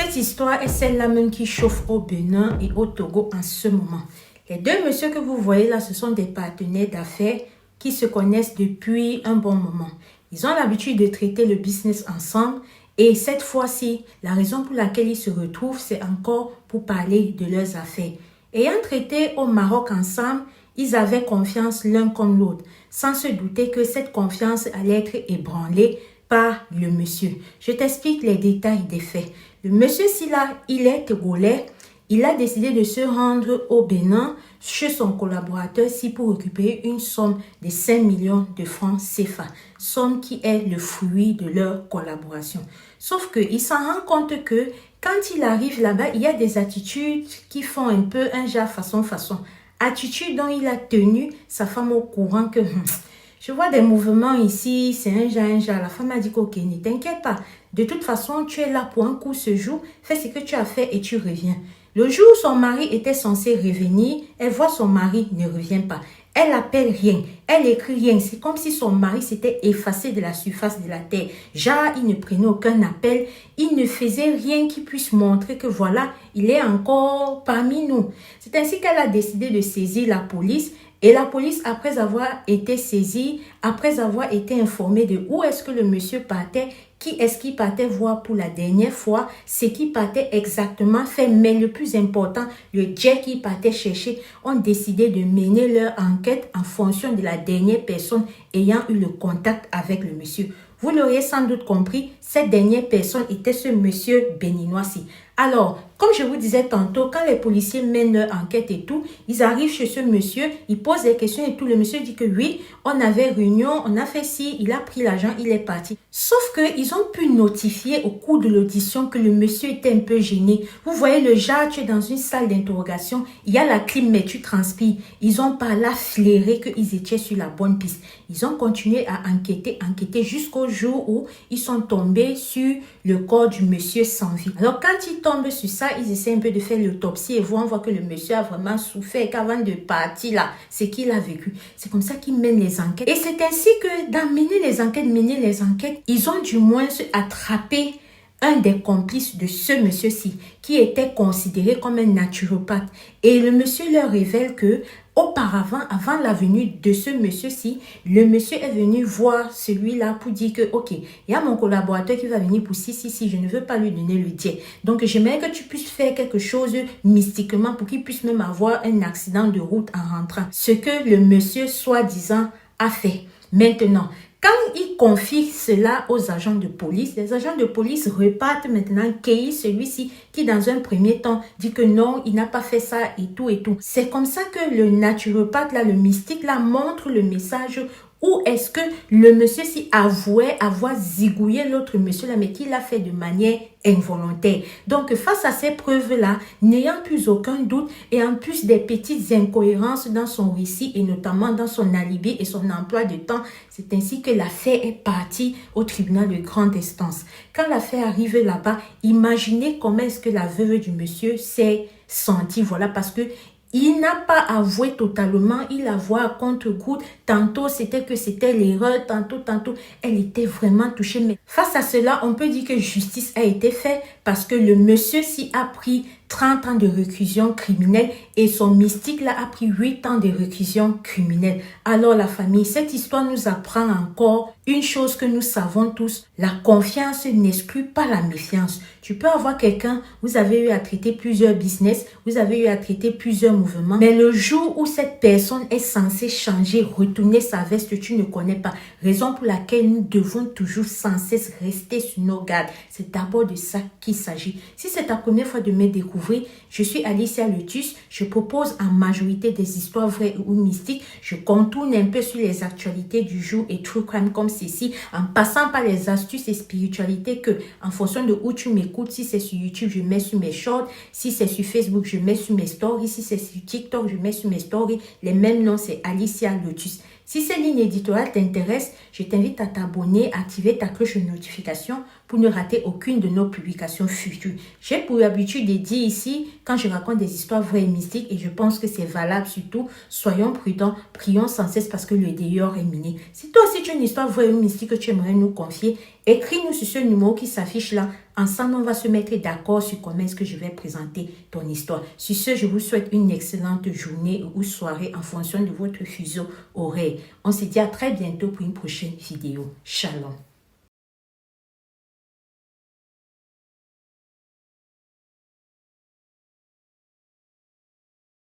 Cette histoire est celle-là même qui chauffe au Bénin et au Togo en ce moment. Les deux messieurs que vous voyez là, ce sont des partenaires d'affaires qui se connaissent depuis un bon moment. Ils ont l'habitude de traiter le business ensemble et cette fois-ci, la raison pour laquelle ils se retrouvent, c'est encore pour parler de leurs affaires. Ayant traité au Maroc ensemble, ils avaient confiance l'un comme l'autre, sans se douter que cette confiance allait être ébranlée par le monsieur. Je t'explique les détails des faits. Le monsieur Silla, il est togolais. Il a décidé de se rendre au Bénin chez son collaborateur pour récupérer une somme de 5 millions de francs CFA, somme qui est le fruit de leur collaboration. Sauf qu'il s'en rend compte que quand il arrive là-bas, il y a des attitudes qui font un peu un genre façon. Attitude dont il a tenu sa femme au courant que je vois des mouvements ici, c'est un genre. La femme a dit ok, ne t'inquiète pas. De toute façon, tu es là pour un coup ce jour, fais ce que tu as fait et tu reviens. Le jour où son mari était censé revenir, elle voit son mari ne revient pas. Elle appelle rien, elle écrit rien. C'est comme si son mari s'était effacé de la surface de la terre. Genre, il ne prenait aucun appel, il ne faisait rien qui puisse montrer que voilà, il est encore parmi nous. C'est ainsi qu'elle a décidé de saisir la police. Et la police, après avoir été saisie, après avoir été informée de où est-ce que le monsieur partait, qui est-ce qui partait voir pour la dernière fois, ce qui partait exactement fait, mais le plus important, le jet qui partait chercher, ont décidé de mener leur enquête en fonction de la dernière personne ayant eu le contact avec le monsieur. Vous l'auriez sans doute compris, cette dernière personne était ce monsieur béninois-ci. Alors, comme je vous disais tantôt, quand les policiers mènent leur enquête et tout, ils arrivent chez ce monsieur, ils posent des questions et tout. Le monsieur dit que oui, on avait réunion, on a fait ci, il a pris l'argent, il est parti. Sauf qu'ils ont pu notifier au cours de l'audition que le monsieur était un peu gêné. Vous voyez le genre, tu es dans une salle d'interrogation, il y a la clim, mais tu transpires. Ils ont par là flairé qu'ils étaient sur la bonne piste. Ils ont continué à enquêter jusqu'au jour où ils sont tombés sur le corps du monsieur sans vie. Alors quand ils tombent sur ça, ils essaient un peu de faire l'autopsie et on voit que le monsieur a vraiment souffert, qu'avant de partir là, c'est qu'il a vécu. C'est comme ça qu'ils mènent les enquêtes. Et c'est ainsi que dans mener les enquêtes, ils ont du moins attrapé un des complices de ce monsieur-ci, qui était considéré comme un naturopathe. Et le monsieur leur révèle que auparavant, avant la venue de ce monsieur-ci, le monsieur est venu voir celui-là pour dire que, ok, il y a mon collaborateur qui va venir pour si, je ne veux pas lui donner le jet. Donc, j'aimerais que tu puisses faire quelque chose mystiquement pour qu'il puisse même avoir un accident de route en rentrant. Ce que le monsieur, soi-disant, a fait. Maintenant, quand il confie cela aux agents de police, les agents de police repartent maintenant cueillir celui-ci qui, dans un premier temps, dit que non, il n'a pas fait ça et tout et tout. C'est comme ça que le naturopathe, là, le mystique, là, montre le message où est-ce que le monsieur s'y avouait avoir zigouillé l'autre monsieur là, mais qu'il l'a fait de manière involontaire. Donc, face à ces preuves-là, n'ayant plus aucun doute et en plus des petites incohérences dans son récit et notamment dans son alibi et son emploi de temps, c'est ainsi que l'affaire est partie au tribunal de grande instance. Quand l'affaire arrive là-bas, imaginez comment est-ce que la veuve du monsieur s'est sentie, voilà, parce que il n'a pas avoué totalement, il avoue à compte-gouttes. Tantôt, c'était l'erreur, tantôt, elle était vraiment touchée. Mais face à cela, on peut dire que justice a été faite parce que le monsieur s'y a pris 30 ans de réclusion criminelle et son mystique là a pris 8 ans de réclusion criminelle. Alors la famille, cette histoire nous apprend encore une chose que nous savons tous, la confiance n'exclut pas la méfiance. Tu peux avoir quelqu'un, vous avez eu à traiter plusieurs business, vous avez eu à traiter plusieurs mouvements, mais le jour où cette personne est censée changer, retourner sa veste, tu ne connais pas. Raison pour laquelle nous devons toujours sans cesse rester sur nos gardes. C'est d'abord de ça qu'il s'agit. Si c'est ta première fois de me découvrir, je suis Alicia Lotus. Je propose en majorité des histoires vraies ou mystiques. Je contourne un peu sur les actualités du jour et true crime comme ceci, en passant par les astuces et spiritualités que, en fonction de où tu m'écoutes, si c'est sur YouTube, je mets sur mes shorts. Si c'est sur Facebook, je mets sur mes stories. Si c'est sur TikTok, je mets sur mes stories. Les mêmes noms, c'est Alicia Lotus. Si cette ligne éditoriale t'intéresse, je t'invite à t'abonner, activer ta cloche de notification pour pour ne rater aucune de nos publications futures. J'ai pour habitude de dire ici, quand je raconte des histoires vraies et mystiques, et je pense que c'est valable surtout, soyons prudents, prions sans cesse parce que le dehors est miné. Si toi aussi tu as une histoire vraie ou mystique que tu aimerais nous confier, écris-nous sur ce numéro qui s'affiche là. Ensemble, on va se mettre d'accord sur comment est-ce que je vais présenter ton histoire. Sur ce, je vous souhaite une excellente journée ou soirée en fonction de votre fuseau horaire. On se dit à très bientôt pour une prochaine vidéo. Shalom.